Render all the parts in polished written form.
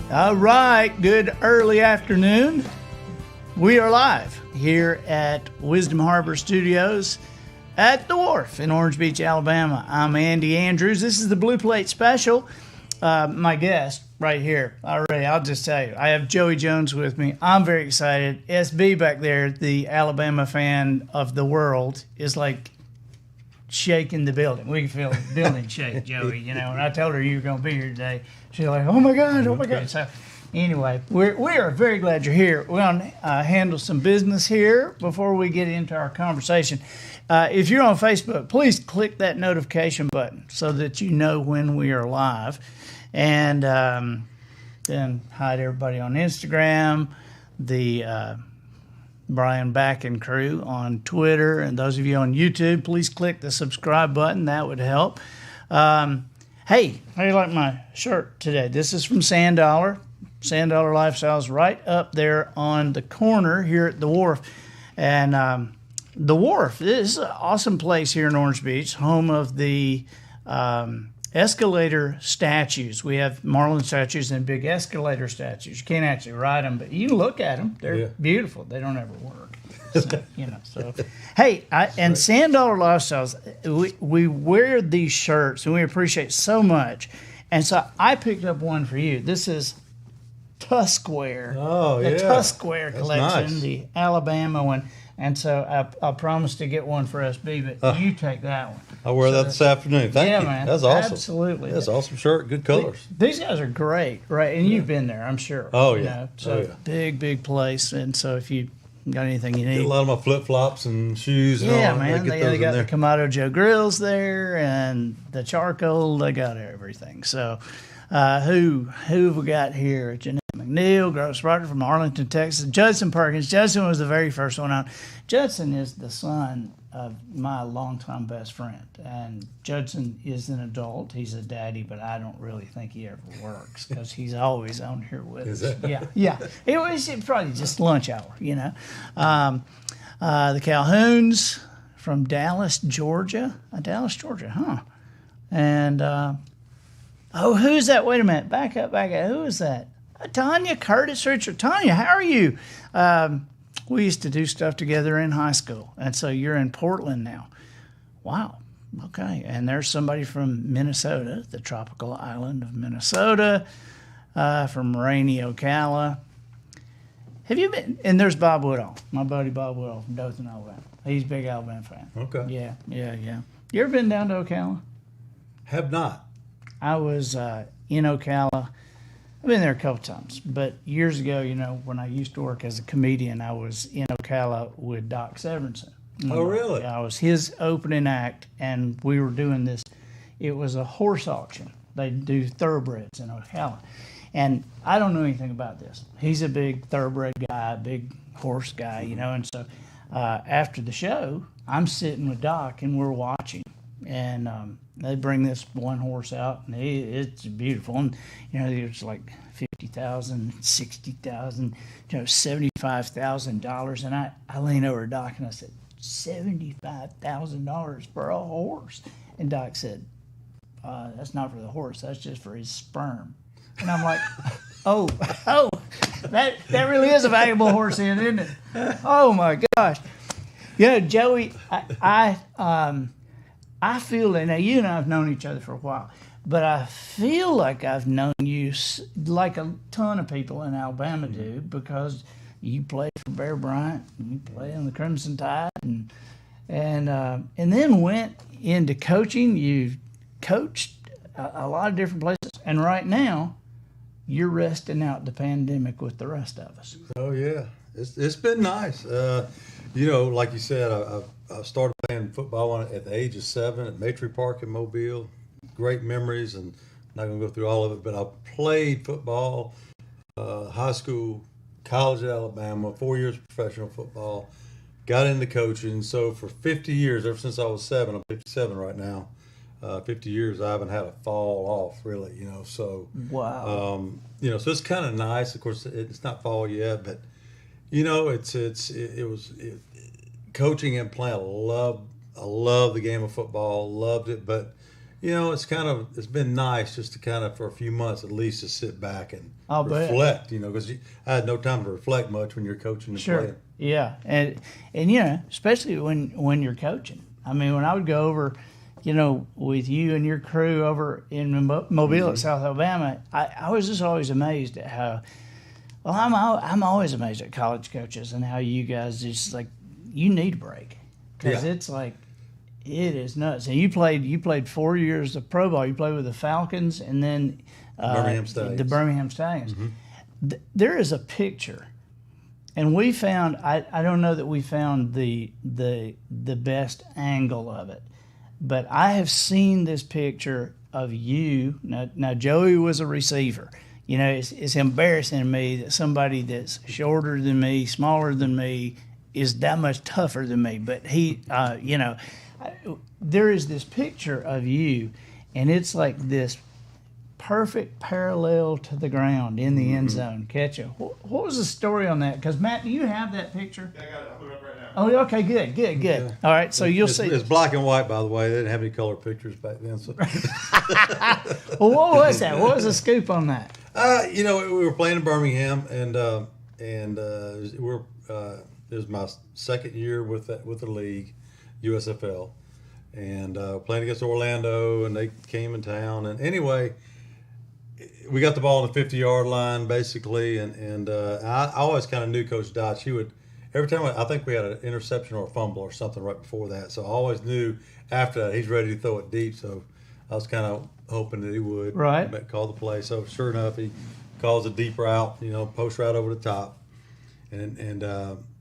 All right, good early afternoon. We are live here at Wisdom Harbor Studios at the Wharf in Orange Beach, Alabama. I'm Andy Andrews. This is the Blue Plate Special. My guest right here, I'll just tell you, I have Joey Jones with me. I'm very excited. SB back there, the Alabama fan of the world, is like shaking the building. We can feel the building shake, Joey. You know, and I told her you were going to be here today. She's like, oh my God. So anyway, we are very glad you're here. We're going to handle some business here before we get into our conversation. If you're on Facebook, please click that notification button so that you know when we are live. And then hi to everybody on Instagram, the Brian Back and crew on Twitter, and those of you on YouTube, please click the subscribe button. That would help. Hey, how do you like my shirt today? This is from Sand Dollar. Sand Dollar Lifestyles right up there on the corner here at the Wharf. And the Wharf, this is an awesome place here in Orange Beach, home of the escalator statues. We have Marlin statues and big escalator statues. You can't actually ride them, but you can look at them. They're beautiful. They don't ever work. So, hey, and Sand Dollar Lifestyles, we wear these shirts and we appreciate so much. And so I picked up one for you. This is Tuskwear. Oh, the yeah. Tuskwear collection, nice. The Alabama one. And so I promised to get one for SB, but you take that one. I'll wear that this afternoon. Thank you. Man. That's awesome. Absolutely. That's awesome shirt. Good colors. These guys are great, right? And you've been there, I'm sure. Oh, yeah. So big place. And so if you got anything you need. Get a lot of my flip-flops and shoes. And yeah, all. man. They got the Kamado Joe grills there and the charcoal. They got everything. So who have we got here? Jeanette McNeil, Gross Roger from Arlington, Texas. Judson Perkins. Judson was the very first one out. Judson is the son of my longtime best friend. And Judson is an adult. He's a daddy, but I don't really think he ever works because he's always on here with us. Yeah. It was probably just lunch hour, you know. The Calhouns from Dallas, Georgia. Huh? And, who's that? Wait a minute. Back up. Who is that? Tanya Curtis Richard. Tanya, how are you? We used to do stuff together in high school, and so you're in Portland now. Wow. Okay. And there's somebody from Minnesota, the tropical island of Minnesota, from rainy Ocala. Have you been? And there's Bob Woodall, my buddy Bob Woodall from Dothan, Alabama. He's a big Alabama fan. Okay. Yeah. You ever been down to Ocala? Have not. I was in Ocala. I've been there a couple times, but years ago, you know, when I used to work as a comedian, I was in Ocala with Doc Severinsen. Oh, really? I was his opening act, and we were doing this. It was a horse auction. They do thoroughbreds in Ocala, and I don't know anything about this. He's a big thoroughbred guy, big horse guy, you know, and so after the show, I'm sitting with Doc, and we're watching, and they bring this one horse out, and it's beautiful. And, you know, it's like $50,000, $60,000, you know, $75,000. And I leaned over to Doc, and I said, $75,000 for a horse? And Doc said, that's not for the horse. That's just for his sperm. And I'm like, oh, that really is a valuable horse, isn't it? Oh, my gosh. You know, Joey, I feel that now you and I have known each other for a while, but I feel like I've known you like a ton of people in Alabama do, because you played for Bear Bryant, and you played on the Crimson Tide, and then went into coaching. You've coached a lot of different places, and right now you're resting out the pandemic with the rest of us. Oh yeah, it's been nice. You know, like you said, I started playing football at the age of 7 at Matry Park in Mobile. Great memories, and I'm not going to go through all of it, but I played football, high school, college at Alabama, 4 years of professional football, got into coaching. So for 50 years, ever since I was 7, I'm 57 right now, 50 years, I haven't had a fall off, really, you know. So, wow. You know, so it's kind of nice. Of course, it's not fall yet, but, you know, it was coaching and playing. I love the game of football, loved it, but It's been nice just to kind of for a few months at least to sit back and I'll reflect, because I had no time to reflect much when you're coaching and Sure. playing. Yeah, and especially when you're coaching. I mean, when I would go over, with you and your crew over in Mobile at South Alabama, I was just always amazed at how. Well, I'm always amazed at college coaches and how you guys just like you need a break because it's like it is nuts. And you played 4 years of pro ball. You played with the Falcons and then the Birmingham Stallions. Mm-hmm. There is a picture, and we found. I don't know that we found the best angle of it, but I have seen this picture of you. Now Joey was a receiver. It's embarrassing to me that somebody that's shorter than me, smaller than me, is that much tougher than me. But he, there is this picture of you, and it's like this perfect parallel to the ground in the end zone. Catch it. What was the story on that? Because, Matt, do you have that picture? Yeah, I got it. I'll put it up right now. Oh, okay, good. Yeah. All right, so you'll see. It's black and white, by the way. They didn't have any color pictures back then. So. Well, what was that? What was the scoop on that? We were playing in Birmingham, and it was my second year with the league, USFL, and playing against Orlando, and they came in town. And anyway, we got the ball on the 50-yard line, basically, and I always kind of knew Coach Dodge. He would, every time I think we had an interception or a fumble or something right before that, so I always knew after that he's ready to throw it deep, so I was kind of hoping that he would call the play. So sure enough, he calls a deep route, post route over the top. And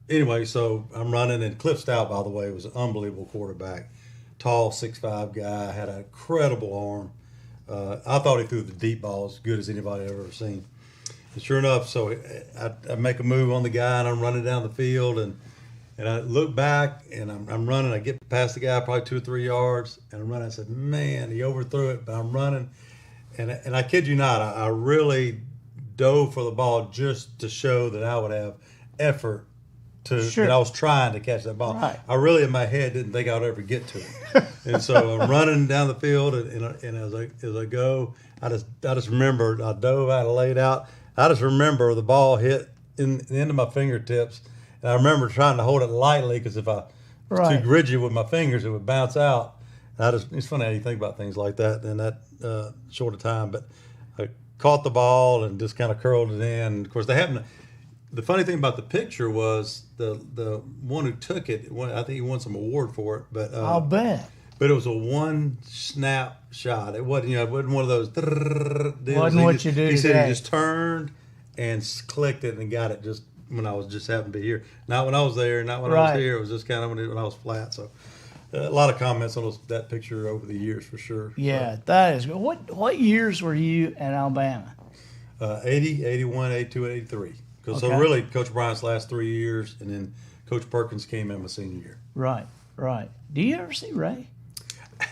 anyway, so I'm running, and Cliff Stout, by the way, was an unbelievable quarterback. Tall, 6'5" guy, had an incredible arm. I thought he threw the deep ball as good as anybody I've ever seen. And sure enough, so I make a move on the guy, and I'm running down the field, and I look back, and I'm running. I get past the guy probably 2 or 3 yards, and I'm running. I said, man, he overthrew it, but I'm running. And I kid you not, I really dove for the ball just to show that I would have effort that I was trying to catch that ball. Right. I really, in my head, didn't think I would ever get to it. And so I'm running down the field, and as I go, I just remembered, I dove out, I laid out. I just remember the ball hit in the end of my fingertips. And I remember trying to hold it lightly because if I was too rigid with my fingers, it would bounce out. It's funny how you think about things like that in that short of time. But I caught the ball and just kind of curled it in. Of course, the funny thing about the picture was the one who took it. I think he won some award for it. But I'll bet. But it was a one snap shot. It wasn't one of those. Wasn't what you do. He said he just turned and clicked it and got it just when I was just happened to be here. Not when I was there, not when I was here. It was just kind of when I was flat. So a lot of comments on that picture over the years for sure. Yeah, that is good. What years were you at Alabama? 80, 81, 82, 83. So really, Coach Bryant's last 3 years, and then Coach Perkins came in my senior year. Right. Do you ever see Ray?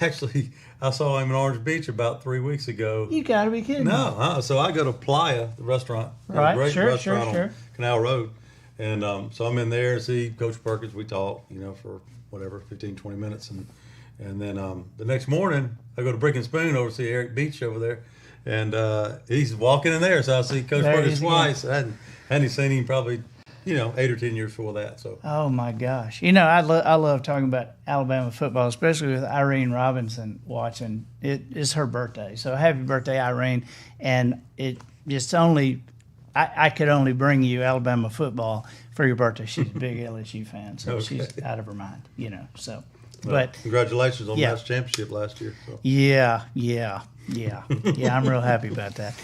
Actually, I saw him in Orange Beach about 3 weeks ago. You got to be kidding me. No, so I go to Playa, the restaurant. Right, great sure. on Canal Road. And so I'm in there, see Coach Perkins. We talk, for whatever, 15, 20 minutes. And then the next morning, I go to Brick and Spoon over to see Eric Beach over there. And he's walking in there, so I see Coach Perkins twice. I hadn't seen him probably, 8 or 10 years before that. So. Oh my gosh! I love talking about Alabama football, especially with Irene Robinson watching. It is her birthday, so happy birthday, Irene! And it just I could only bring you Alabama football for your birthday. She's a big LSU fan, so she's out of her mind, So, well, congratulations on the national championship last year. So. Yeah. I'm real happy about that.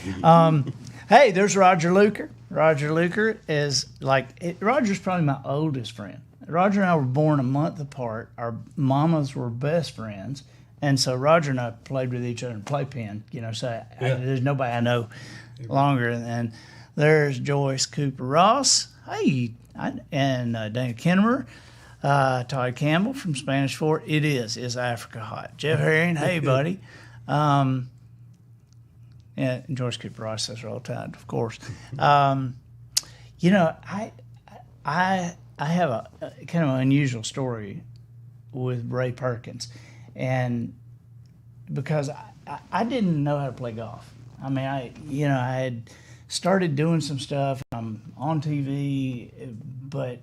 Hey, there's Roger Luker. Roger Luker is Roger's probably my oldest friend. Roger and I were born a month apart. Our mamas were best friends. And so Roger and I played with each other in playpen, so there's nobody I know longer. And there's Joyce Cooper Ross. Hey, and Dana Kinnemer. Todd Campbell from Spanish Fort. Is Africa hot? Jeff Herring. Hey, buddy. Yeah, and George Cooper Ross says Roll Tide, of course. I have a kind of an unusual story with Ray Perkins, and because I didn't know how to play golf. I mean, I had started doing some stuff. I'm on TV, but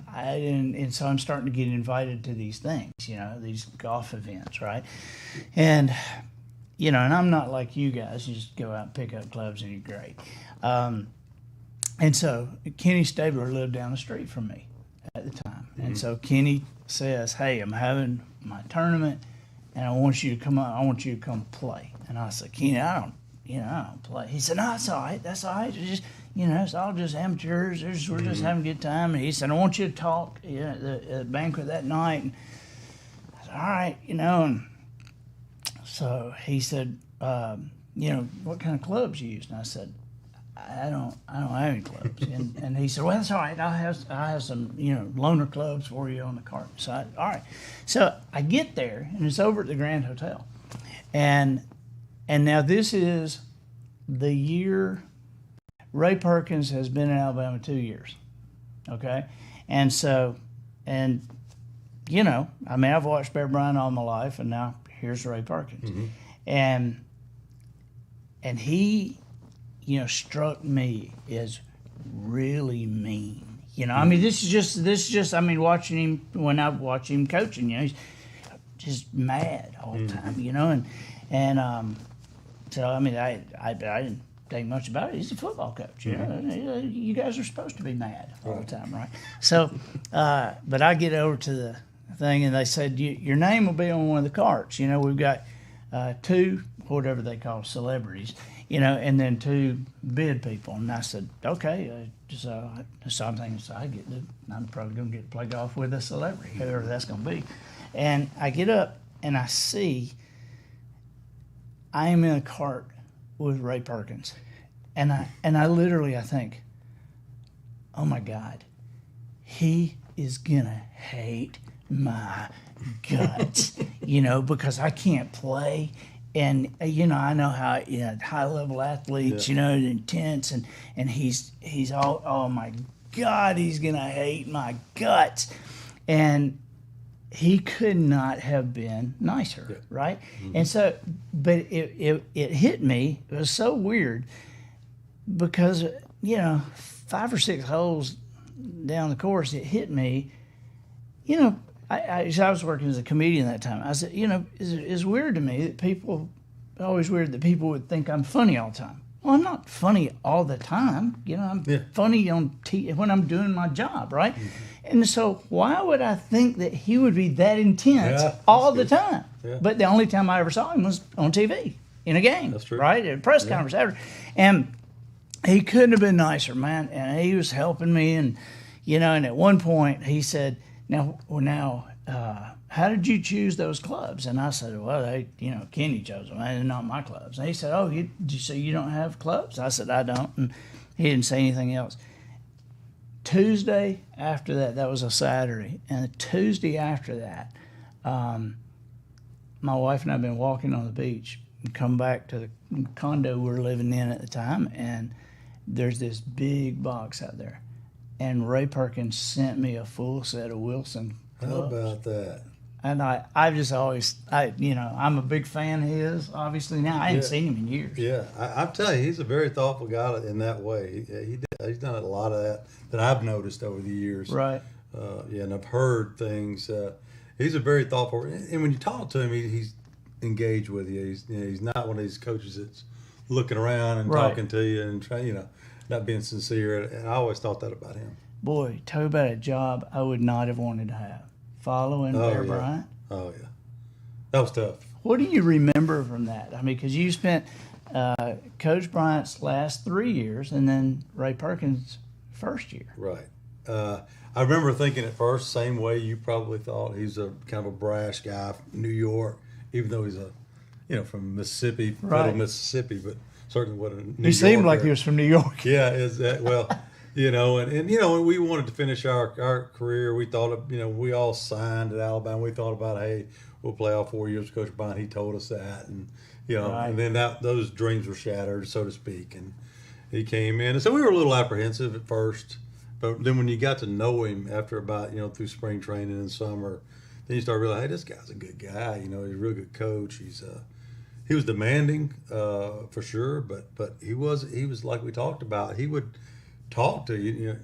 I didn't, and so I'm starting to get invited to these things, these golf events, right? And, and I'm not like you guys. You just go out and pick up clubs and you're great. And so Kenny Stabler lived down the street from me at the time. Mm-hmm. And so Kenny says, hey, I'm having my tournament and I want you to come on. I want you to come play. And I said, Kenny, I don't play. He said, no, that's all right. That's all right. It's just, it's all just amateurs. We're just having a good time. And he said, I want you to talk at the banquet that night. And I said, all right, And so he said, what kind of clubs you use? And I said, I don't have any clubs. And he said, well, that's all right. I have some, loaner clubs for you on the cart. So all right. So I get there and it's over at the Grand Hotel. And now this is the year Ray Perkins has been in Alabama 2 years. Okay. And so, I've watched Bear Bryant all my life and now here's Ray Perkins. Mm-hmm. And he, struck me as really mean. I mean, this is just. I mean, watching him when I watch him coaching, he's just mad all the time. So I mean, I didn't think much about it. He's a football coach. You guys are supposed to be mad all the time, right? So, but I get over to the thing, and they said your name will be on one of the carts. We've got 2 whatever they call celebrities. And then 2 bid people. And I said, okay. So I'm thinking, I'm probably going to get to play golf with a celebrity, whoever that's going to be. And I get up and I see I am in a cart with Ray Perkins. And I literally, I think, oh my God, he is going to hate my guts, because I can't play. And, I know how, high-level athletes, intense, and he's all, oh, my God, he's going to hate my guts. And he could not have been nicer, right? Mm-hmm. And so, but it hit me. It was so weird because, 5 or 6 holes down the course, it hit me, I was working as a comedian that time. I said, it's weird to me that always weird that people would think I'm funny all the time. Well, I'm not funny all the time. I'm funny when I'm doing my job, right? Mm-hmm. And so why would I think that he would be that intense all the time? Yeah. But the only time I ever saw him was on TV in a game, that's true. Right? At a press conference after. And he couldn't have been nicer, man. And he was helping me. And, and at one point he said, Now, how did you choose those clubs? And I said, well, Kenny chose them. They're not my clubs. And he said, oh, so you don't have clubs? I said, I don't. And he didn't say anything else. Tuesday after that was a Saturday. And the Tuesday after that, my wife and I have been walking on the beach and come back to the condo we were living in at the time. And there's this big box out there. And Ray Perkins sent me a full set of Wilson clubs. How about that? And I've just always, I'm a big fan of his, obviously now. I hadn't seen him in years. Yeah, I'm telling you, he's a very thoughtful guy in that way. He's done a lot of that I've noticed over the years. Right. And I've heard things. He's a very thoughtful, and when you talk to him, he's engaged with you. He's not one of these coaches that's looking around and talking to you and trying, not being sincere. And I always thought that about him. Boy, talk about a job I would not have wanted to have. Following Bear Bryant. Oh, yeah. That was tough. What do you remember from that? I mean, because you spent Coach Bryant's last 3 years and then Ray Perkins' first year. Right. I remember thinking at first, same way you probably thought. He's a kind of a brash guy from New York, even though he's from Mississippi, Middle Mississippi, but certainly wasn't New York. He seemed like he was from New York. Yeah, is that well? And we wanted to finish our career. We thought we all signed at Alabama. We thought about, hey, we'll play all 4 years with Coach Bryant. He told us that, and and then those dreams were shattered, so to speak. And he came in, and so we were a little apprehensive at first, but then when you got to know him after about through spring training and summer, then you start realizing, hey, this guy's a good guy. He's a real good coach. He's he was demanding for sure, but he was like we talked about. He would talk to you. You know,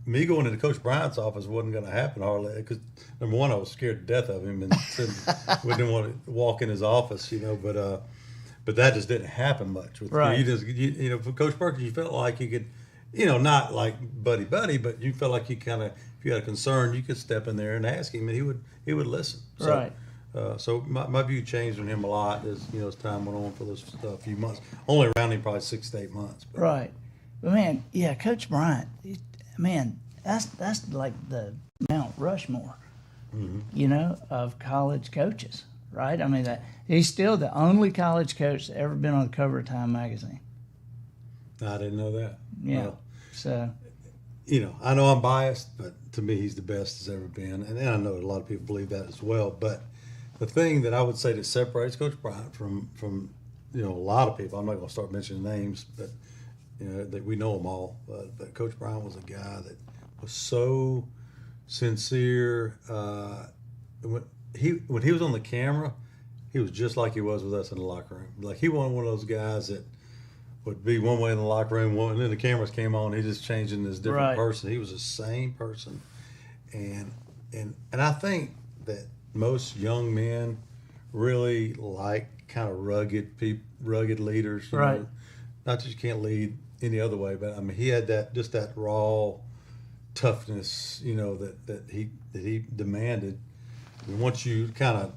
me going into Coach Bryant's office wasn't going to happen hardly because number one, I was scared to death of him and we didn't want to walk in his office, you know. But that just didn't happen much with right. you know, for Coach Perkins, you felt like you could, you know, not like buddy, but you felt like you kind of, if you had a concern, you could step in there and ask him, and he would listen. So, right. So my view changed on him a lot as you know as time went on for those few months. Only around him probably 6 to 8 months. But. Right, but man, yeah, Coach Bryant, man, that's like the Mount Rushmore, you know, of college coaches, right? I mean, that he's still the only college coach that's ever been on the cover of Time magazine. I didn't know that. Yeah, well, so. You know, I know I'm biased, but to me, he's the best there's ever been, and I know a lot of people believe that as well. But the thing that I would say that separates Coach Bryant from you know a lot of people, I'm not going to start mentioning names, but you know that we know them all. But Coach Bryant was a guy that was so sincere. When he was on the camera, he was just like he was with us in the locker room. Like he wasn't one of those guys that would be one way in the locker room, and then the cameras came on, he just changed into this different person. He was the same person, and I think that most young men really like kind of rugged leaders. You right. know? Not that you can't lead any other way, but I mean he had that raw toughness, you know, that he demanded. And once you kind of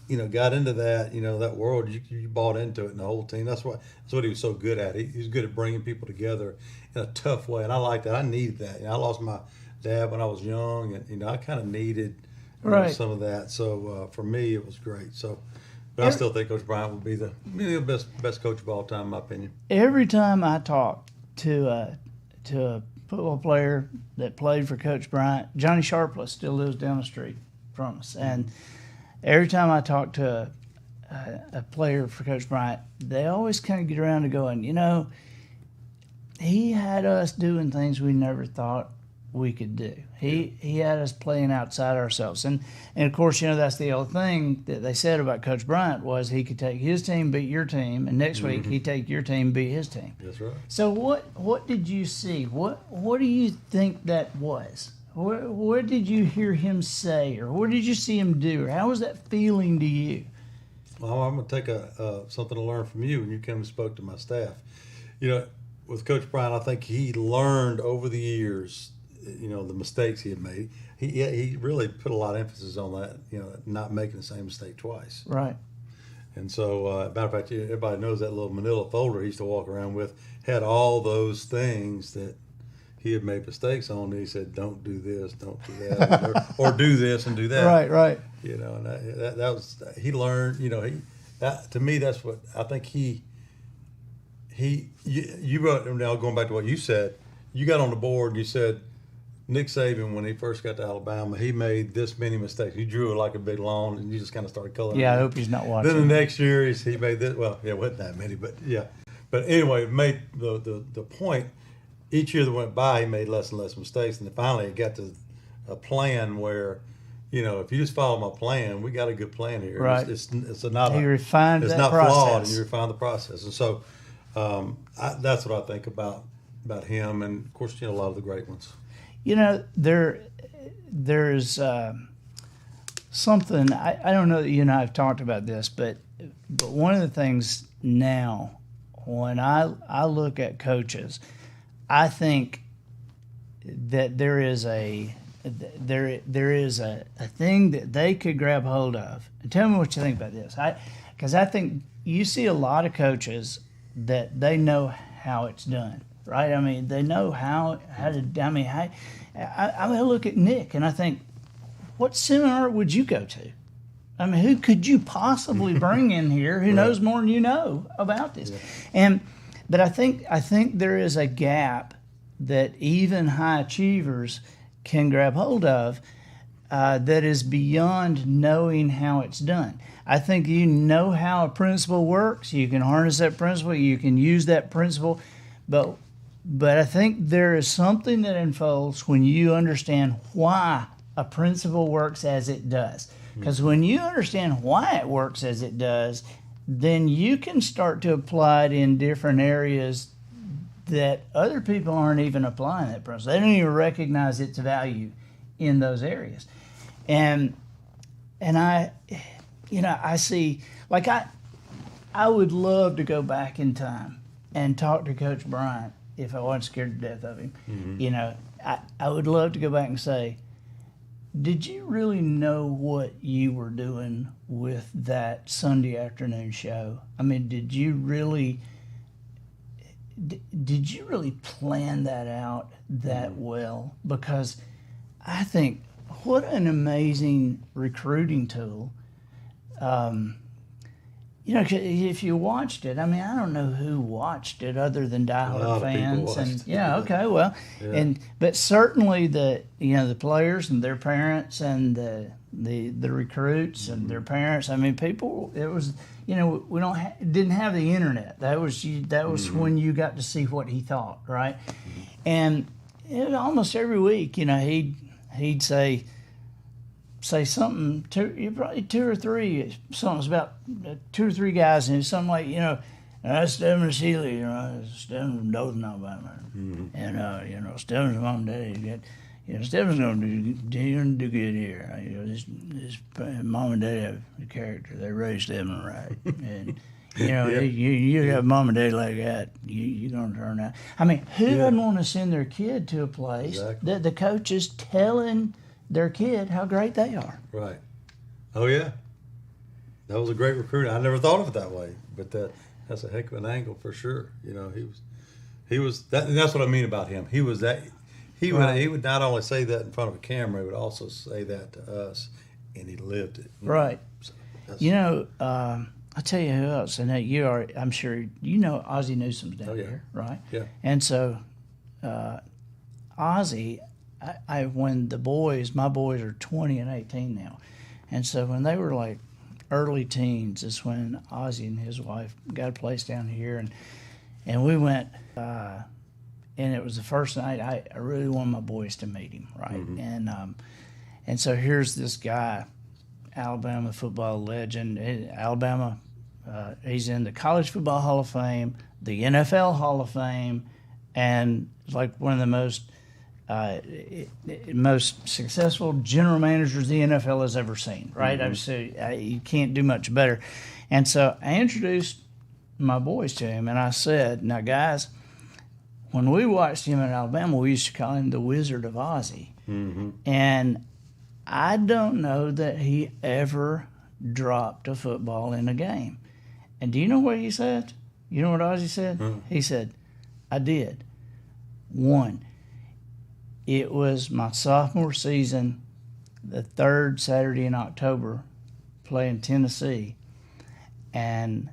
you know, got into that, you know, that world, you bought into it, and the whole team. That's what he was so good at. He was good at bringing people together in a tough way, and I like that. I needed that. You know, I lost my dad when I was young, and you know, I kind of needed know, some of that. So for me, it was great. So, but I still think Coach Bryant would be the best coach of all time, in my opinion. Every time I talk to a football player that played for Coach Bryant, Johnny Sharpless still lives down the street from us, and every time I talk to a player for Coach Bryant, they always kind of get around to going, you know, he had us doing things we never thought we could do. He had us playing outside ourselves. And of course, you know, that's the old thing that they said about Coach Bryant was he could take his team, beat your team, and next week he'd take your team, beat his team. That's right. So what did you see? What do you think that was? What did you hear him say, or what did you see him do, or how was that feeling to you? Well, I'm going to take something to learn from you when you came and spoke to my staff. You know, with Coach Bryant, I think he learned over the years, you know, the mistakes he had made. He really put a lot of emphasis on that, you know, not making the same mistake twice. Right. And so, matter of fact, everybody knows that little manila folder he used to walk around with had all those things that he had made mistakes on. And he said, "Don't do this, don't do that, or do this and do that." Right. You know, and that was he learned. You know, to me, that's what I think you wrote. Now going back to what you said, you got on the board and you said Nick Saban, when he first got to Alabama, he made this many mistakes. You drew it like a big lawn, and you just kind of started coloring. Yeah, I hope he's not watching. Then the next year he made this. Well, yeah, it wasn't that many, but yeah. But anyway, it made the point. Each year that went by, he made less and less mistakes, and then finally it got to a plan where, you know, if you just follow my plan, we got a good plan here. Right. It's not. He refined it's that not process. flawed, and you refine the process, and so that's what I think about him, and of course, you know, a lot of the great ones. You know, there's something, I don't know that you and I have talked about this, but one of the things now, when I look at coaches, I think that there is a thing that they could grab hold of. And tell me what you think about this. Because I think you see a lot of coaches that they know how it's done, right? I mean, they know how to. I mean, I look at Nick and I think, what seminar would you go to? I mean, who could you possibly bring in here who knows more than you know about this? Yeah. But I think there is a gap that even high achievers can grab hold of that is beyond knowing how it's done. I think you know how a principle works. You can harness that principle. You can use that principle. But I think there is something that unfolds when you understand why a principle works as it does. Because when you understand why it works as it does, then you can start to apply it in different areas that other people aren't even applying that principle. They don't even recognize its value in those areas. And I, I see, like I would love to go back in time and talk to Coach Bryant if I wasn't scared to death of him. Mm-hmm. I would love to go back and say, did you really know what you were doing with that Sunday afternoon show? I mean, did you really plan that out that well? Because I think what an amazing recruiting tool. If you watched it, I mean, I don't know who watched it other than diehard fans, but certainly the players and their parents and the recruits and their parents. I mean, people. It was we didn't have the internet. That was when you got to see what he thought, right? And almost every week, he'd say something, probably two or three, something's about 2 or 3 guys, and it's something like, that's Stephen Seeley, Stephen from Dothan, Alabama. Mm-hmm. And, Stephen's mom and daddy, Stephen's going to do good here. This mom and dad have the character. They raised Stephen right. And, you have mom and dad like that, you're going to turn out. I mean, who doesn't want to send their kid to a place that the coach is telling their kid how great they are? Right. Oh, yeah. That was a great recruiting. I never thought of it that way, but that's a heck of an angle for sure. He was that, and that's what I mean about him. He was that. He would not only say that in front of a camera, he would also say that to us, and he lived it. Right. So I'll tell you who else, and I'm sure Ozzie Newsome's down here, right? Yeah. And so Ozzie, when my boys are 20 and 18 now, and so when they were like early teens is when Ozzie and his wife got a place down here, and we went, and it was the first night I really wanted my boys to meet him, right? Mm-hmm. And so here's this guy, Alabama football legend. Alabama, he's in the College Football Hall of Fame, the NFL Hall of Fame, and like one of the most successful general managers the NFL has ever seen, right? Mm-hmm. You can't do much better. And so I introduced my boys to him, and I said, now, guys, when we watched him in Alabama, we used to call him the Wizard of Ozzie. Mm-hmm. And I don't know that he ever dropped a football in a game. And do you know what he said? You know what Ozzie said? Mm-hmm. He said, I did. 1, it was my sophomore season, the 3rd Saturday in October, playing Tennessee, and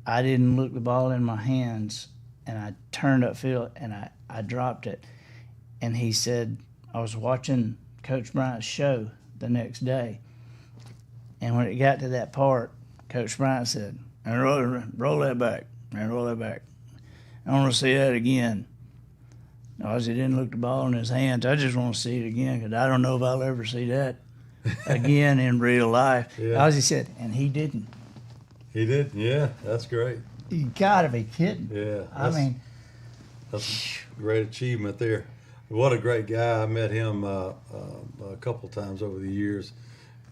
I didn't look the ball in my hands, and I turned upfield, and I dropped it. And he said, I was watching Coach Bryant's show the next day, and when it got to that part, Coach Bryant said, roll that back, man, roll that back. I want to see that again. Ozzie didn't look the ball in his hands. I just want to see it again because I don't know if I'll ever see that again in real life. Yeah. Ozzie said, and he didn't. He did, yeah. That's great. You got to be kidding. Yeah. That's a great achievement there. What a great guy. I met him a couple times over the years,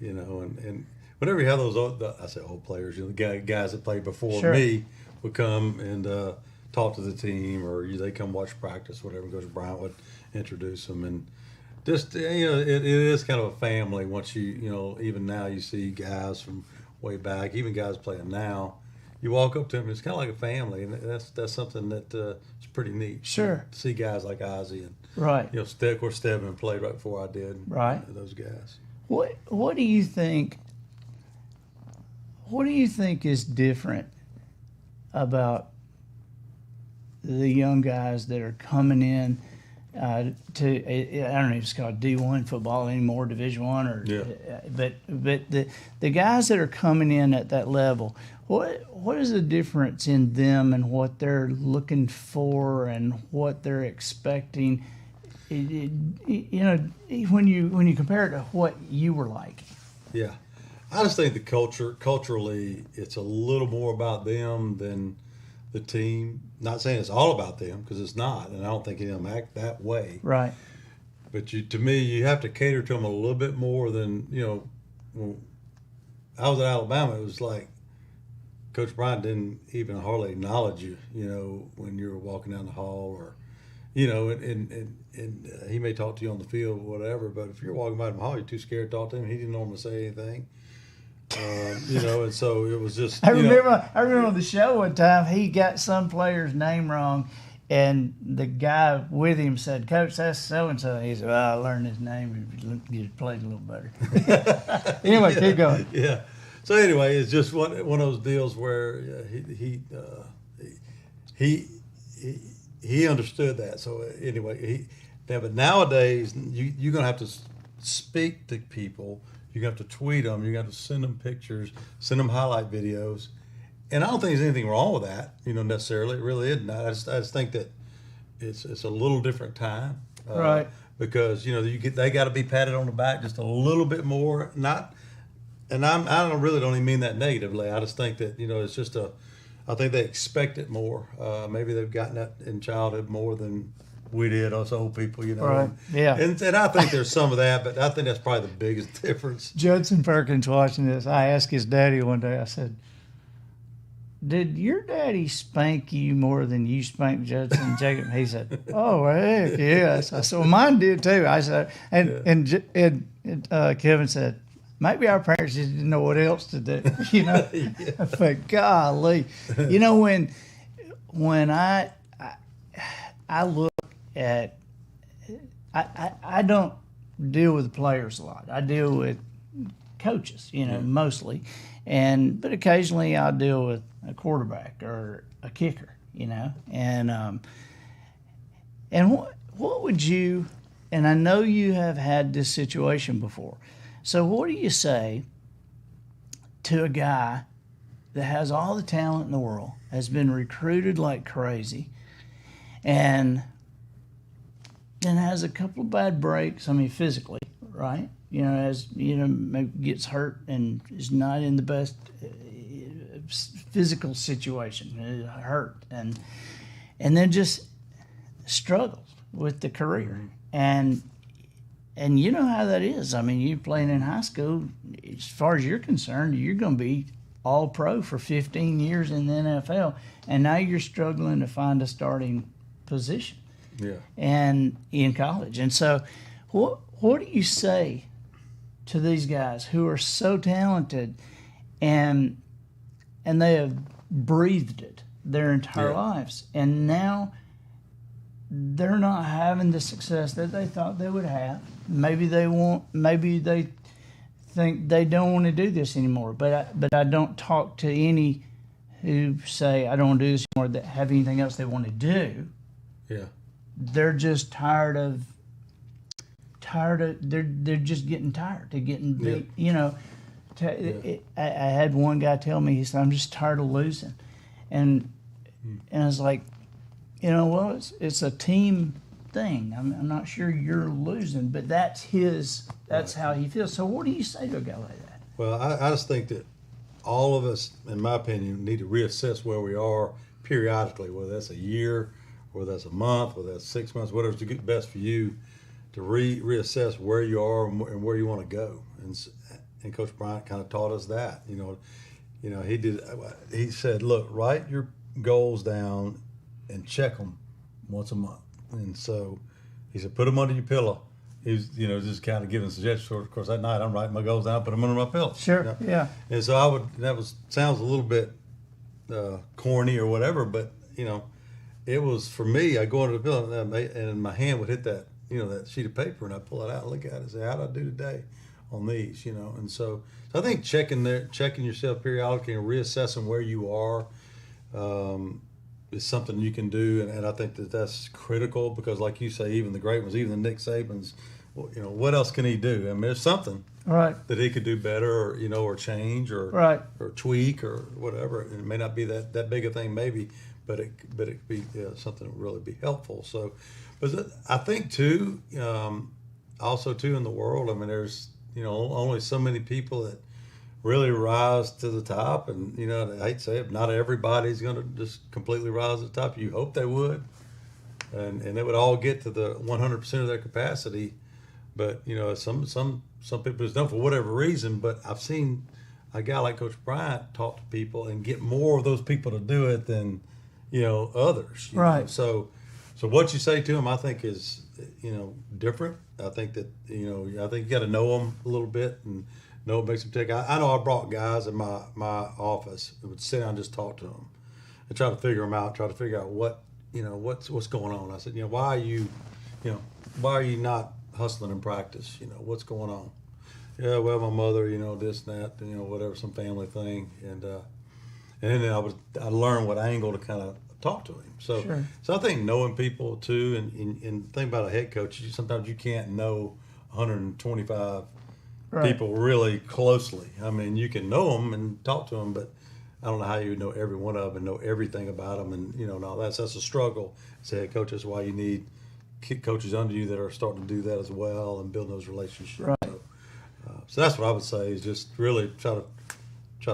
and whenever you have those old players, the guys that played before me would come and talk to the team, or they come watch practice, whatever. Coach Bryant would introduce them, and just it is kind of a family. Once even now you see guys from way back, even guys playing now. You walk up to them, it's kind of like a family, and that's something that is pretty neat. Sure. To see guys like Ozzie and right. Of course, Stedman played right before I did. Right. Those guys. What do you think? What do you think is different about the young guys that are coming in to I don't know if it's called D1 football anymore, Division I, but the guys that are coming in at that level, what is the difference in them and what they're looking for and what they're expecting? When you compare it to what you were like. Yeah. I just think the culturally, it's a little more about them than the team. Not saying it's all about them, because it's not, and I don't think any of them act that way. Right. But to me, you have to cater to them a little bit more than, when I was at Alabama, it was like Coach Bryant didn't even hardly acknowledge you, when you were walking down the hall, or, and he may talk to you on the field or whatever, but if you're walking by the hall, you're too scared to talk to him. He didn't normally say anything. And so it was just. I remember on the show one time he got some player's name wrong, and the guy with him said, "Coach, that's so and so." He said, "Well, I learned his name if you played a little better." Anyway, keep going. Yeah. So anyway, it's just one of those deals where he understood that. So anyway, but nowadays you're gonna have to speak to people. You're going to have to tweet them. You're going to have to send them pictures, send them highlight videos. And I don't think there's anything wrong with that, necessarily. It really isn't. I just think that it's a little different time. Right. Because, they got to be patted on the back just a little bit more. I really don't even mean that negatively. I just think that, it's just I think they expect it more. Maybe they've gotten that in childhood more than we did, us old people, Right. Yeah. And I think there's some of that, but I think that's probably the biggest difference. Judson Perkins watching this, I asked his daddy one day, I said, "Did your daddy spank you more than you spanked Judson Jacob?" He said, "Oh, heck yes." I said, "Well, mine did too." I said, and Kevin said, "Maybe our parents just didn't know what else to do." Yeah. But golly, when I look at, I don't deal with players a lot. I deal with coaches, mostly, but occasionally I'll deal with a quarterback or a kicker, and what would you, and I know you have had this situation before, so what do you say to a guy that has all the talent in the world, has been recruited like crazy, and has a couple of bad breaks, physically, right? Maybe gets hurt and is not in the best physical situation, hurt, and then just struggles with the career. And you know how that is. You playing in high school, as far as you're concerned, you're going to be all pro for 15 years in the NFL, and now you're struggling to find a starting position. Yeah. And in college. And so what do you say to these guys who are so talented and they have breathed it their entire lives, and now they're not having the success that they thought they would have? Maybe they think they don't want to do this anymore, but I don't talk to any who say I don't want to do this anymore that have anything else they want to do. Yeah. They're just tired of they're just getting tired of getting beat. I had one guy tell me, he said, "I'm just tired of losing," and I was like, well, it's a team thing. I'm not sure you're losing, but that's how he feels. So what do you say to a guy like that? Well, I just think that all of us, in my opinion, need to reassess where we are periodically, whether that's a year, whether that's a month, whether that's 6 months, whatever's the best for you, to reassess where you are and where you want to go. And Coach Bryant kind of taught us that. He said, "Look, write your goals down and check them once a month." And so he said, "Put them under your pillow." He was, just kind of giving suggestions. Of course, that night I'm writing my goals down, put them under my pillow. Sure, yeah. And so sounds a little bit corny or whatever, but it was, for me, I go under the pillow and my hand would hit that, that sheet of paper, and I pull it out and look at it and say, how did I do today on these, And so I think checking yourself periodically and reassessing where you are is something you can do. And I think that's critical, because like you say, even the great ones, even the Nick Sabans, what else can he do? there's something that he could do better, or change or tweak or whatever. And it may not be that big a thing, maybe, but it could be something that would really be helpful. So, but I think too, also too, in the world, there's only so many people that really rise to the top. And, I hate to say it, not everybody's going to just completely rise to the top. You hope they would. And they would all get to the 100% of their capacity. But, some people it's done for whatever reason. But I've seen a guy like Coach Bryant talk to people and get more of those people to do it than, others. Right. So what you say to them, I think is, different. I think that, I think you got to know them a little bit and know what makes them tick. I know I brought guys in my office that would sit down and just talk to them and try to figure them out, try to figure out what's going on. I said, why are you not hustling in practice? What's going on? Yeah, well, my mother, this and that, whatever, some family thing. And then I learned what angle to kind of talk to him. So, Sure. So I think knowing people too, and the thing about a head coach, sometimes you can't know 125 Right. people really closely. I mean, you can know them and talk to them, but I don't know how you know every one of them and know everything about them. And, and all that's a struggle as a head coach. That's why you need coaches under you that are starting to do that as well and build those relationships. Right. So that's what I would say is just really try to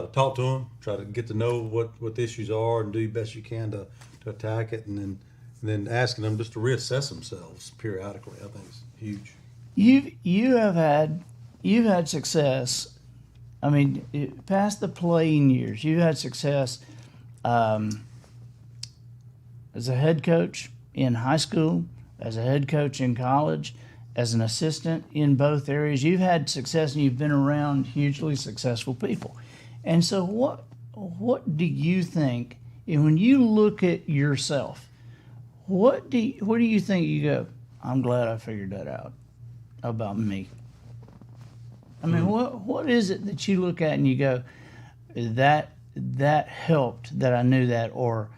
talk to them, try to get to know what the issues are and do the best you can to attack it, and then asking them just to reassess themselves periodically, I think is huge. You've had success. I mean, past the playing years, you've had success as a head coach in high school, as a head coach in college, as an assistant in both areas. You've had success and you've been around hugely successful people. And so what do you think, and when you look at yourself, what do you think you go, I'm glad I figured that out about me? I mean, what is it that you look at and you go, that helped that I knew that, or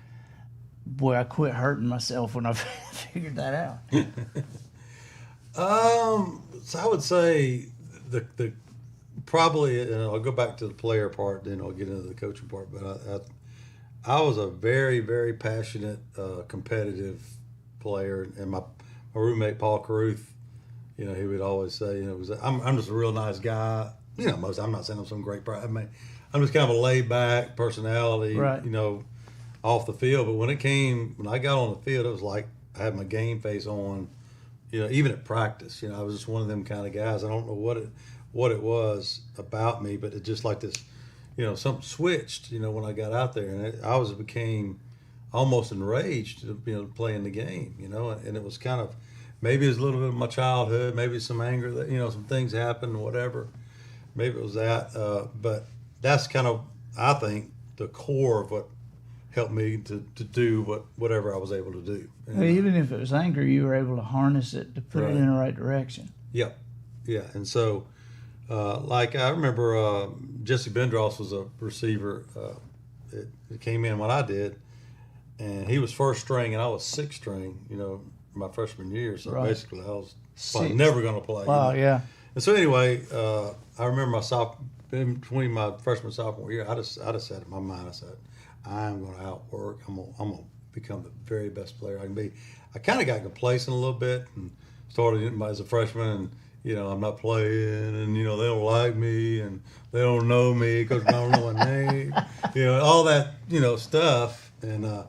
boy, I quit hurting myself when I figured that out? So I would say the probably, and I'll go back to the player part, then I'll get into the coaching part. But I was a very, very passionate, competitive player, and my roommate Paul Caruth, he would always say, I'm just a real nice guy. I'm not saying I'm some great player. I mean, I'm just kind of a laid back personality, Right. off the field. But when I got on the field, it was like I had my game face on. Even at practice, I was just one of them kind of guys. I don't know what it was about me, but it just like this, something switched, when I got out there, and I became almost enraged, playing the game, and it was kind of, maybe it was a little bit of my childhood, maybe some anger that, some things happened, whatever. Maybe it was that, but that's kind of, I think, the core of what helped me to do whatever I was able to do. Well, even if it was anger, you were able to harness it to put it in the right direction. Yep. Yeah. And so, like I remember Jesse Bendross was a receiver that came in when I did, and he was first string and I was sixth string, my freshman year. So basically I was probably never going to play. Wow, yeah. And so anyway, I remember in between my freshman and sophomore year, I just said in my mind, I said, I'm going to outwork. I'm going to become the very best player I can be. I kind of got complacent a little bit and started as a freshman, and I'm not playing, and they don't like me, and they don't know me because I don't know my name, all that stuff. And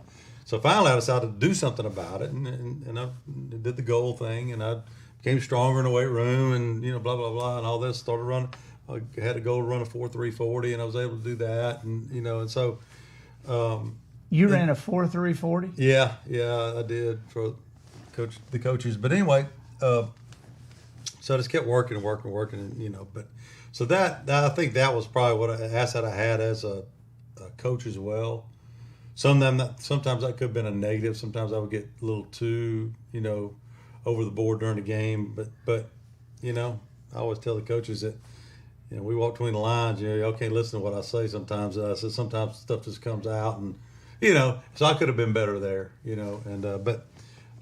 so finally, I decided to do something about it, and I did the goal thing, and I became stronger in the weight room, and blah blah blah, and all this. Started running. I had a goal to run a 4.340, and I was able to do that, and and so. You ran a 4.340? Yeah, I did for the coaches. But anyway, so I just kept working, and But so that I think that was probably what an asset I had as a coach as well. Sometimes that could have been a negative. Sometimes I would get a little too over the board during the game. But I always tell the coaches that. We walk between the lines. Y'all can't listen to what I say sometimes. I said sometimes stuff just comes out, and so I could have been better there. And but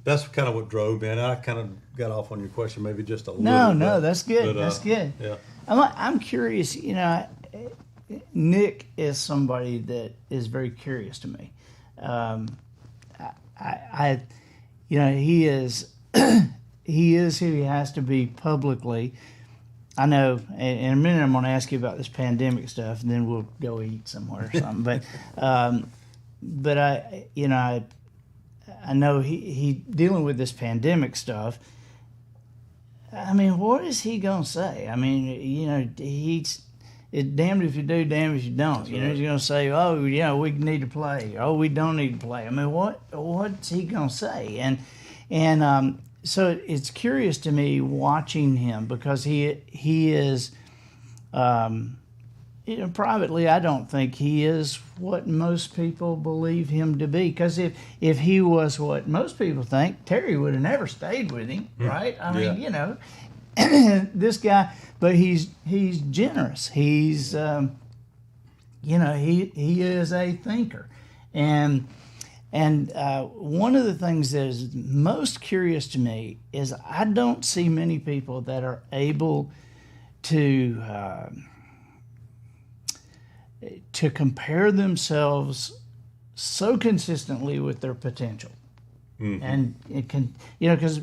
that's kind of what drove me. And I kind of got off on your question, maybe just a little. No, that's good. That's good. Yeah. I'm curious. Nick is somebody that is very curious to me. He is he is who he has to be publicly. I know in a minute I'm going to ask you about this pandemic stuff, and then we'll go eat somewhere or something. But I know he dealing with this pandemic stuff. I mean, what is he gonna say? I mean, it's damned if you do, damned if you don't. That's He's right. gonna say, oh, we need to play. Oh, we don't need to play. I mean, what's he gonna say? And so it's curious to me watching him, because he is. Privately, I don't think he is what most people believe him to be. Because if he was what most people think, Terry would have never stayed with him, right? I mean, this guy, but he's generous. He's, he is a thinker, and one of the things that is most curious to me is I don't see many people that are able to compare themselves so consistently with their potential. And it can, because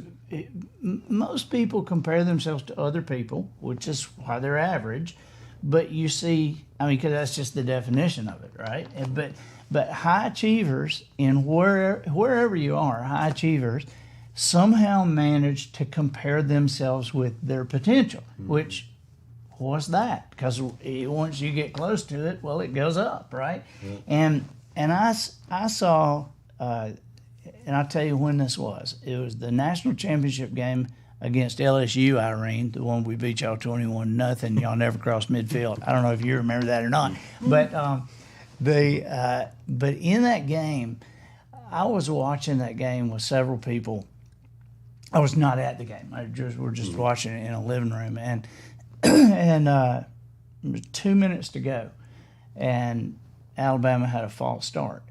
most people compare themselves to other people, which is why they're average. But you see, I mean, because that's just the definition of it, right? But high achievers, in wherever you are, high achievers somehow manage to compare themselves with their potential, which, what's that? Because once you get close to it, well, it goes up, right? Yeah. And I saw, and I'll tell you when this was. It was the national championship game against LSU, Irene, the one we beat y'all 21-0. Y'all never crossed midfield. I don't know if you remember that or not, but but in that game, I was watching that game with several people. I was not at the game. We're just watching it in a living room, and there was 2 minutes to go, and Alabama had a false start,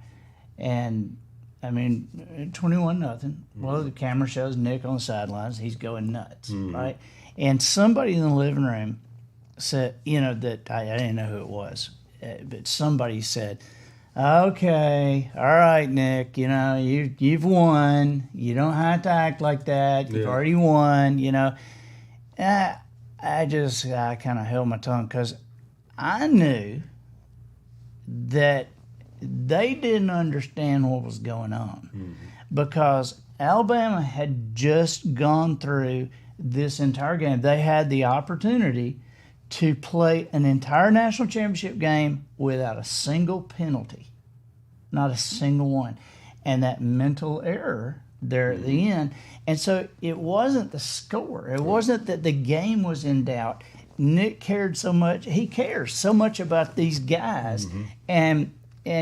and I mean 21-0. Well, the camera shows Nick on the sidelines. He's going nuts, right? And somebody in the living room said, that I didn't know who it was, but somebody said, "Okay, all right, Nick. You've won. You don't have to act like that. You've already won. I kind of held my tongue, because I knew that they didn't understand what was going on, because Alabama had just gone through this entire game. They had the opportunity to play an entire national championship game without a single penalty, not a single one, and that mental error there at the end. And so it wasn't the score. It wasn't that the game was in doubt. Nick cared so much. He cares so much about these guys. And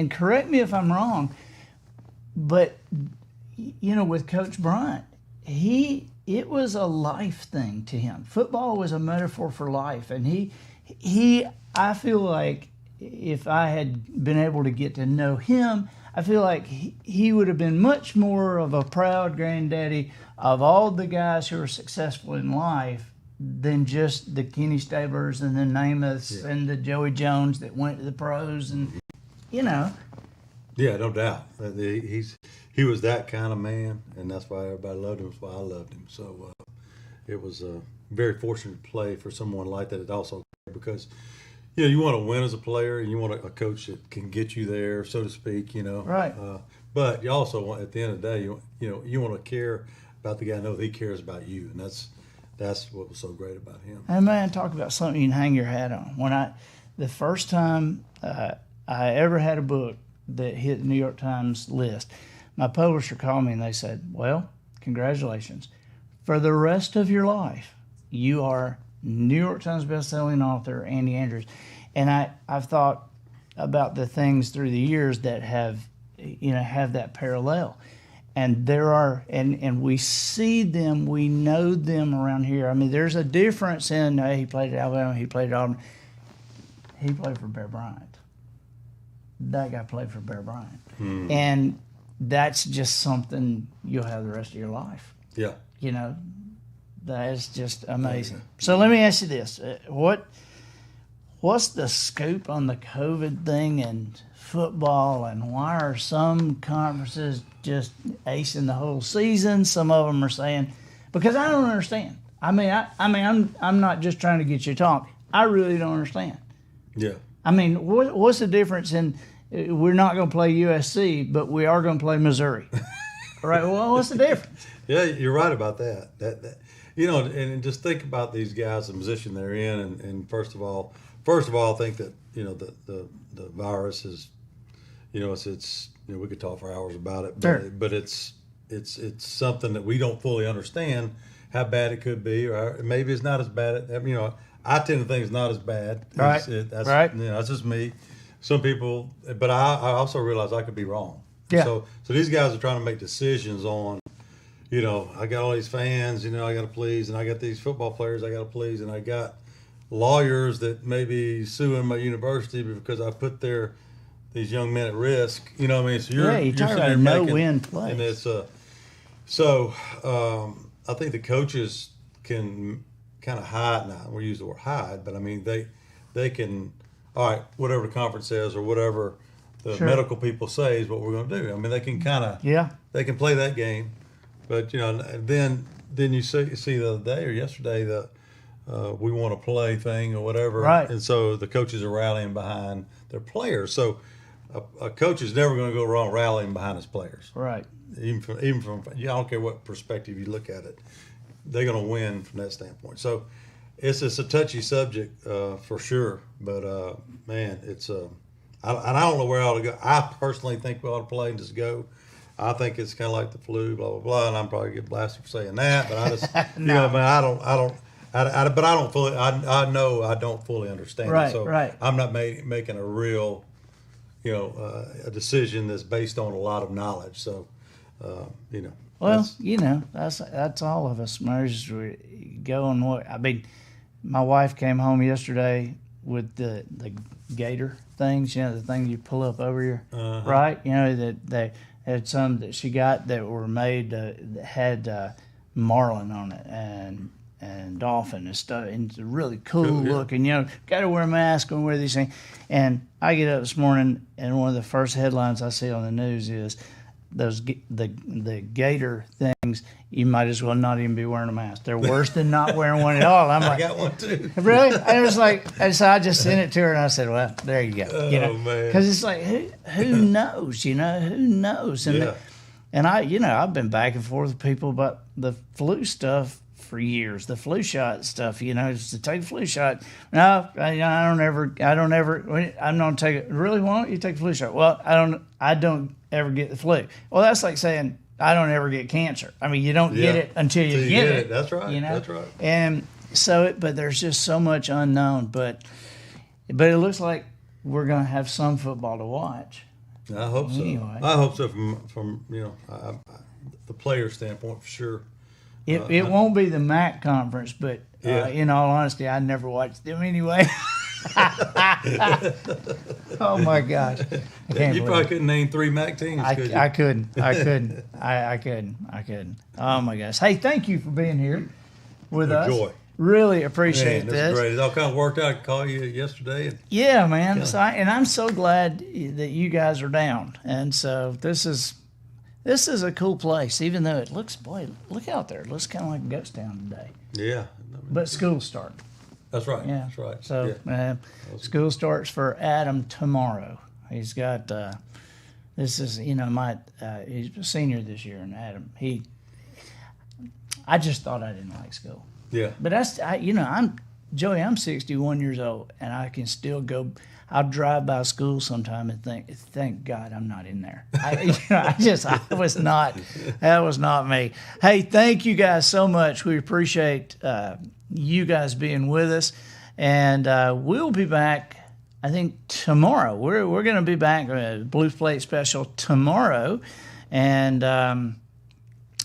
correct me if I'm wrong, but with Coach Bryant, it was a life thing to him. Football was a metaphor for life, and I feel like if I had been able to get to know him, I feel like he would have been much more of a proud granddaddy of all the guys who are successful in life than just the Kenny Stablers and the Namaths and the Joey Jones that went to the pros and, Yeah, no doubt. He was that kind of man, and that's why everybody loved him. That's why I loved him. So it was very fortunate to play for someone like that. It also, because you want to win as a player, and you want a coach that can get you there, so to speak. Right. But you also want, at the end of the day, you want to care about the guy, know that he cares about you, and that's what was so great about him. And man, talk about something you can hang your hat on. The first time I ever had a book that hit the New York Times list, my publisher called me and they said, "Well, congratulations. For the rest of your life, you are New York Times bestselling author Andy Andrews." And I've thought about the things through the years that have that parallel. And there are, and we see them, we know them around here. I mean, there's a difference in, he played at Alabama, he played at Auburn. He played for Bear Bryant. That guy played for Bear Bryant. And that's just something you'll have the rest of your life. Yeah. That is just amazing. So let me ask you this. What's the scoop on the COVID thing and football, and why are some conferences just acing the whole season? Some of them are saying, because I don't understand. I'm not just trying to get you to talk. I really don't understand. Yeah. I mean, what's the difference in we're not going to play USC, but we are going to play Missouri? Right? Well, what's the difference? Yeah, you're right about that. You know, and just think about these guys, the position they're in, and first of all, I think that you know the virus is, you know, it's you know, we could talk for hours about it, but it's something that we don't fully understand how bad it could be, or maybe it's not as bad. You know, I tend to think it's not as bad. Right. That's, right. You know, that's just me. Some people, but I also realize I could be wrong. Yeah. So these guys are trying to make decisions on, you know, I got all these fans, you know, I got to please, and I got these football players I got to please, and I got lawyers that may be suing my university because I put these young men at risk. You know what I mean? So you're talking sitting about there no making, win play. and it's I think the coaches can kind of hide now. We use the word hide, but I mean they can. All right, whatever the conference says or whatever the medical people say is what we're going to do. I mean, they can kind of they can play that game, but you know, then you see the other day or yesterday the we want to play thing or whatever, right? And so the coaches are rallying behind their players. So a coach is never going to go wrong rallying behind his players, right? Even from I don't care what perspective you look at it, they're going to win from that standpoint. So it's a touchy subject for sure, but man, it's I don't know where I ought to go. I personally think we ought to play and just go. I think it's kind of like the flu, blah blah blah, and I'm probably get blasted for saying that, but I just you know, man, but I don't fully. I know I don't fully understand right, it, so right. I'm not making a real, you know, a decision that's based on a lot of knowledge. So, you know. Well, you know, that's all of us. Merge, we go on what I mean. My wife came home yesterday with the gator things, you know, the thing you pull up over your right. You know that they had some that she got that were made that had marlin on it and dolphin and stuff, and it's really cool looking. You know, got to wear a mask and wear these things. And I get up this morning, and one of the first headlines I see on the news is the gator things. You might as well not even be wearing a mask. They're worse than not wearing one at all. I'm like, I got one too. Really? I was like, and so I just sent it to her, and I said, "Well, there you go." You know, man, because it's like, who knows? You know, who knows? And and I've been back and forth with people about the flu stuff for years. The flu shot stuff, you know, just to take a flu shot. No, I don't ever. I'm not take it. Really? Why don't you take the flu shot? Well, I don't ever get the flu. Well, that's like saying I don't ever get cancer. I mean, you don't get it until you get it. That's right. You know? That's right. And so, but there's just so much unknown. But it looks like we're going to have some football to watch. I hope so. Anyway. I hope so from you know the player standpoint for sure. It won't be the MAC conference, but in all honesty, I never watched them anyway. Oh my gosh! You probably couldn't name 3 MAC teams. I couldn't. Oh my gosh! Hey, thank you for being here with us. Joy. Really appreciate this. That's great. It all kind of worked out. I called you yesterday. Yeah, man. So I'm so glad that you guys are down, and so this is a cool place. Even though it looks, look out there. It looks kind of like a ghost town today. Yeah. But school started. That's right. Yeah. That's right. So school starts for Adam tomorrow. He's got this is he's a senior this year, and Adam I just thought I didn't like school. Yeah. But I'm Joey. I'm 61 years old, and I can still go. I'll drive by school sometime and think, thank God I'm not in there. That was not me. Hey, thank you guys so much. We appreciate you guys being with us, and we'll be back. I think tomorrow. We're going to be back Blues Plate special tomorrow, and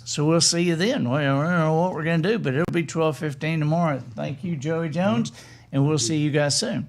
so we'll see you then. We don't know what we're going to do, but it'll be 12:15 tomorrow. Thank you, Joey Jones, and we'll see you guys soon.